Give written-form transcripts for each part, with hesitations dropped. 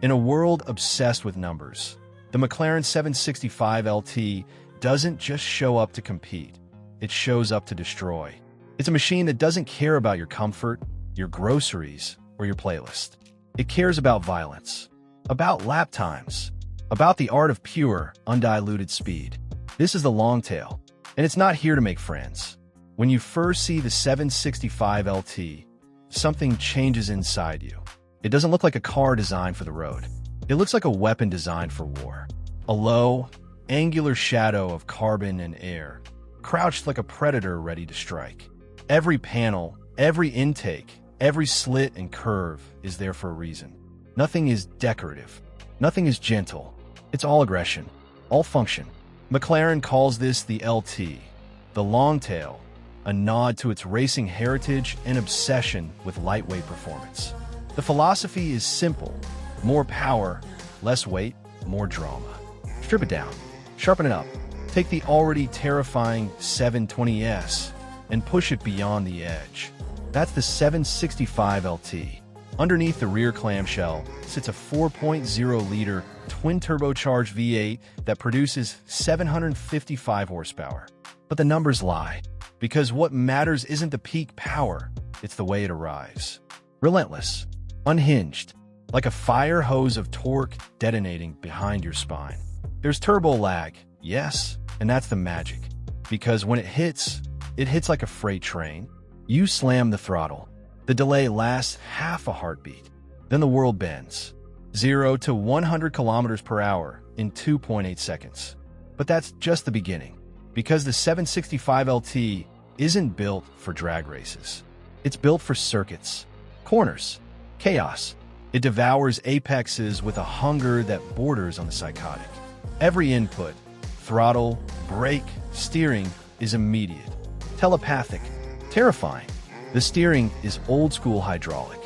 In a world obsessed with numbers, the McLaren 765LT doesn't just show up to compete. It shows up to destroy. It's a machine that doesn't care about your comfort, your groceries, or your playlist. It cares about violence, about lap times, about the art of pure, undiluted speed. This is the long tail, and it's not here to make friends. When you first see the 765LT, something changes inside you. It doesn't look like a car designed for the road. It looks like a weapon designed for war. A low, angular shadow of carbon and air, crouched like a predator ready to strike. Every panel, every intake, every slit and curve is there for a reason. Nothing is decorative. Nothing is gentle. It's all aggression, all function. McLaren calls this the LT, the long tail, a nod to its racing heritage and obsession with lightweight performance. The philosophy is simple: more power, less weight, more drama. Strip it down, sharpen it up, take the already terrifying 720S and push it beyond the edge. That's the 765LT. Underneath the rear clamshell sits a 4.0-liter twin-turbocharged V8 that produces 755 horsepower. But the numbers lie, because what matters isn't the peak power, it's the way it arrives. Relentless, unhinged, like a fire hose of torque detonating behind your spine. There's turbo lag, yes, and that's the magic. Because when it hits like a freight train. You slam the throttle. The delay lasts half a heartbeat. Then the world bends. 0 to 100 kilometers per hour in 2.8 seconds. But that's just the beginning. Because the 765LT isn't built for drag races. It's built for circuits, corners, chaos. It devours apexes with a hunger that borders on the psychotic. Every input, throttle, brake, steering, is immediate, telepathic, terrifying. The steering is old-school hydraulic.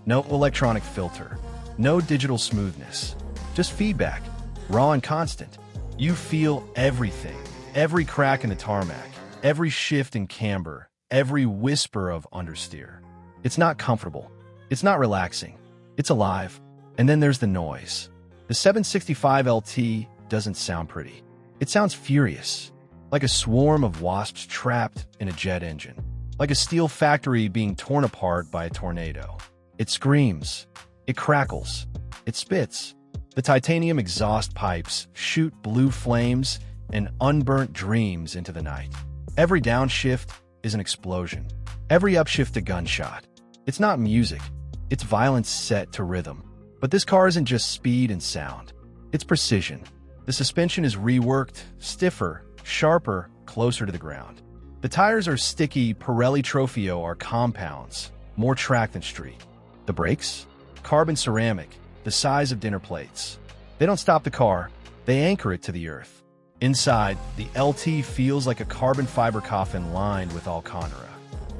No electronic filter. No digital smoothness. Just feedback, raw and constant. You feel everything. Every crack in the tarmac. Every shift in camber. Every whisper of understeer. It's not comfortable. It's not relaxing. It's alive. And then there's the noise. The 765LT doesn't sound pretty. It sounds furious. Like a swarm of wasps trapped in a jet engine. Like a steel factory being torn apart by a tornado. It screams. It crackles. It spits. The titanium exhaust pipes shoot blue flames and unburnt dreams into the night. Every downshift is an explosion. Every upshift a gunshot. It's not music. It's violence set to rhythm. But this car isn't just speed and sound. It's precision. The suspension is reworked, stiffer, sharper, closer to the ground. The tires are sticky Pirelli Trofeo are compounds, more track than street. The brakes? Carbon ceramic, the size of dinner plates. They don't stop the car, they anchor it to the earth. Inside, the LT feels like a carbon fiber coffin lined with Alcantara.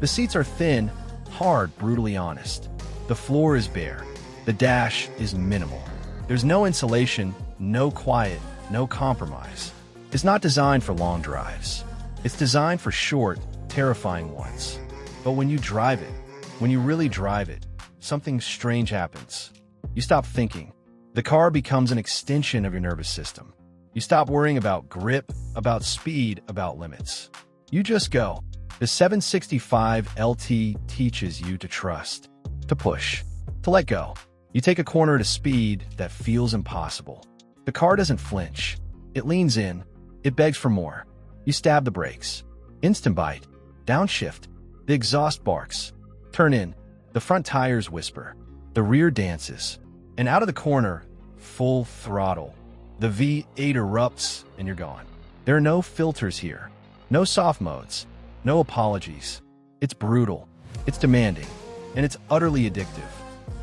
The seats are thin, hard, brutally honest. The floor is bare. The dash is minimal. There's no insulation, no quiet, no compromise. It's not designed for long drives. It's designed for short, terrifying ones. But when you drive it, when you really drive it, something strange happens. You stop thinking. The car becomes an extension of your nervous system. You stop worrying about grip, about speed, about limits. You just go. The 765LT teaches you to trust, to push, to let go. You take a corner at a speed that feels impossible. The car doesn't flinch. It leans in. It begs for more. You stab the brakes. Instant bite. Downshift. The exhaust barks. Turn in. The front tires whisper. The rear dances. And out of the corner, full throttle. The V8 erupts and you're gone. There are no filters here. No soft modes. No apologies. It's brutal. It's demanding. And it's utterly addictive.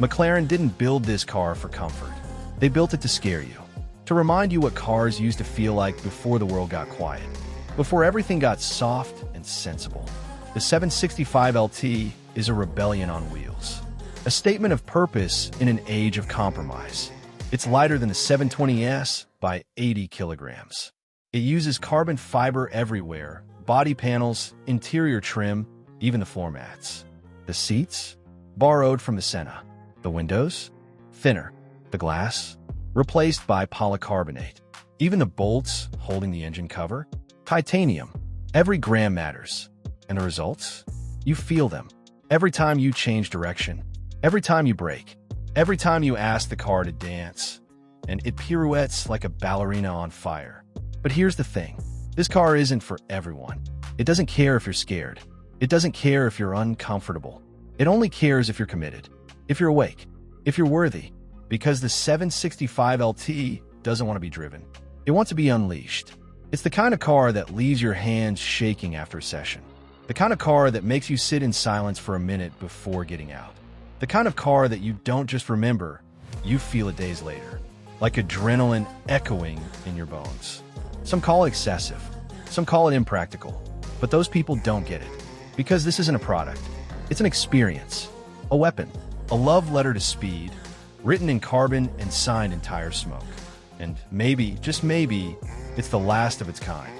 McLaren didn't build this car for comfort. They built it to scare you. To remind you what cars used to feel like before the world got quiet. Before everything got soft and sensible. The 765LT is a rebellion on wheels. A statement of purpose in an age of compromise. It's lighter than the 720S by 80 kilograms. It uses carbon fiber everywhere, body panels, interior trim, even the floor mats. The seats? Borrowed from the Senna. The windows? Thinner. The glass? Replaced by polycarbonate. Even the bolts holding the engine cover? Titanium. Every gram matters. And the results? You feel them. Every time you change direction. Every time you brake. Every time you ask the car to dance. And it pirouettes like a ballerina on fire. But here's the thing. This car isn't for everyone. It doesn't care if you're scared. It doesn't care if you're uncomfortable. It only cares if you're committed, if you're awake, if you're worthy. Because the 765LT doesn't want to be driven. It wants to be unleashed. It's the kind of car that leaves your hands shaking after a session. The kind of car that makes you sit in silence for a minute before getting out. The kind of car that you don't just remember, you feel it days later. Like adrenaline echoing in your bones. Some call it excessive. Some call it impractical. But those people don't get it. Because this isn't a product. It's an experience. A weapon. A love letter to speed. Written in carbon and signed in tire smoke. And maybe, just maybe, it's the last of its kind.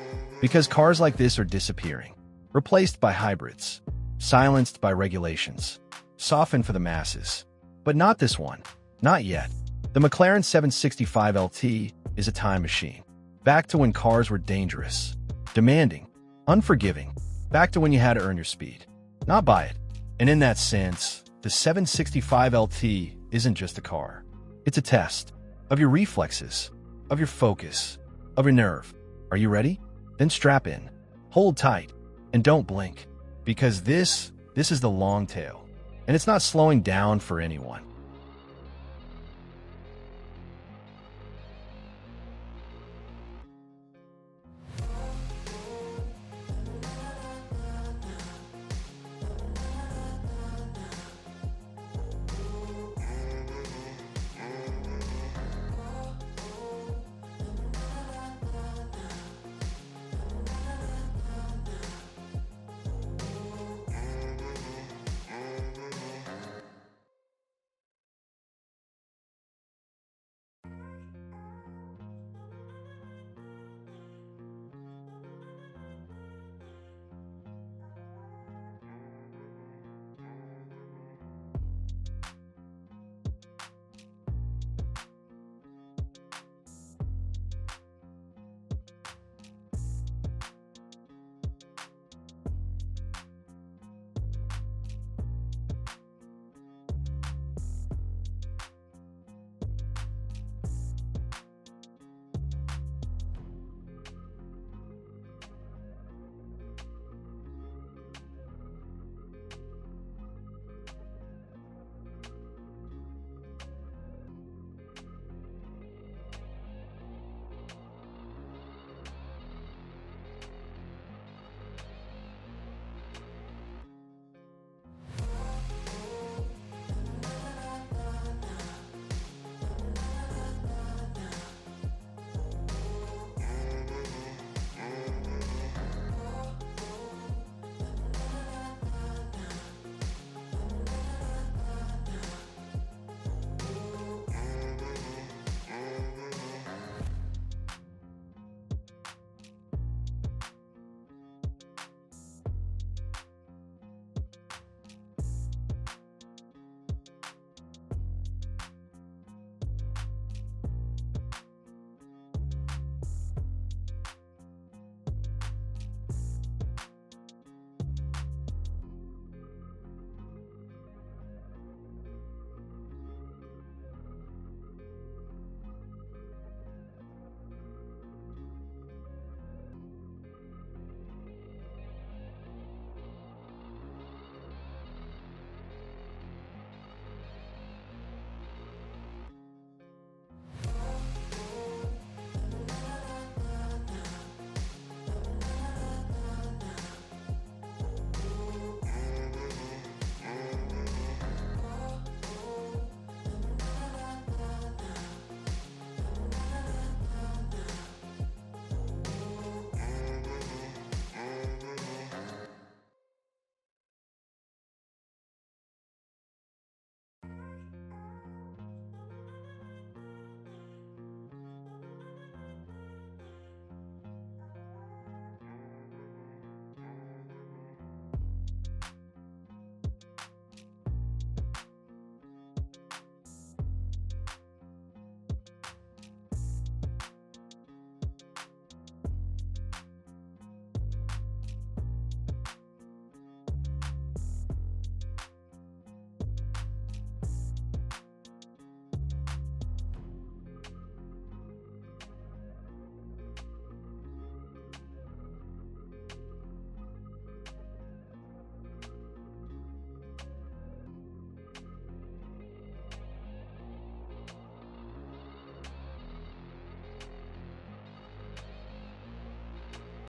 Because cars like this are disappearing. Replaced by hybrids. Silenced by regulations. Softened for the masses. But not this one. Not yet. The McLaren 765LT is a time machine. Back to when cars were dangerous. Demanding. Unforgiving. Back to when you had to earn your speed. Not buy it. And in that sense, the 765LT isn't just a car. It's a test. Of your reflexes. Of your focus. Of your nerve. Are you ready? Then strap in. Hold tight. And don't blink. Because this is the long tail. And it's not slowing down for anyone.